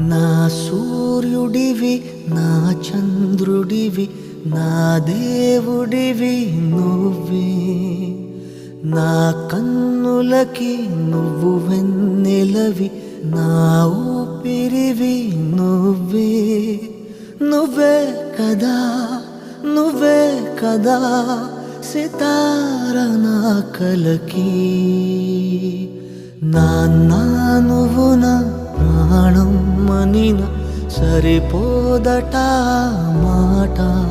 నా సూర్యుడివి, నా చంద్రుడివి, నా దేవుడివి నువ్వే. నా కన్నులకి నువ్వు వెన్నెలవి, నా ఊపిరివి నువ్వే. నువ్వే కదా, నువ్వే కదా సితార నా కలకి. నాన్నా నువ్వు నా ప్రాణం మనిన సరిపోదట మాట.